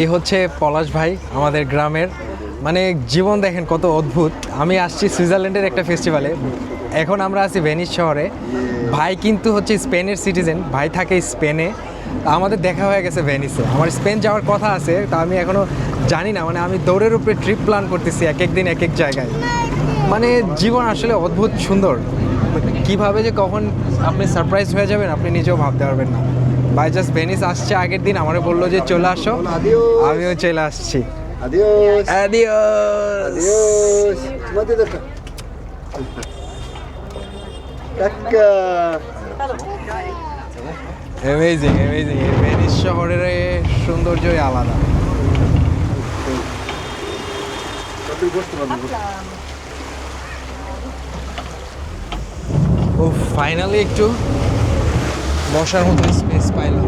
এই হচ্ছে পলাশ ভাই আমাদের গ্রামের, মানে জীবন দেখেন কত অদ্ভুত। আমি আসছি সুইজারল্যান্ডের একটা ফেস্টিভ্যালে, এখন আমরা আছি ভেনিস শহরে। ভাই কিন্তু হচ্ছে স্পেনের সিটিজেন, ভাই থাকে স্পেনে। আমাদের দেখা হয়ে গেছে ভেনিসে, আমার স্পেন যাওয়ার কথা আছে, তা আমি এখনও জানি না। মানে আমি দৌড়ের উপরে ট্রিপ প্ল্যান করতেছি, এক এক দিন এক এক জায়গায়। মানে জীবন আসলে অদ্ভুত সুন্দর, কিভাবে যে কখন আপনি সারপ্রাইজ হয়ে যাবেন আপনি নিজেও ভাবতে পারবেন না। ভাই জাস্ট ভেনিস আসছে আগের দিন, আমারও বললো যে চলে আসো, আমিও চলে আসছি। Adiós. Adiós. Adiós. Mate de acá. Caca. Amazing amazing, এই ভেনিস শহরের সৌন্দর্যই আলাদা। ও ফাইনালি একটু বসার মতো স্পেস পাইলাম।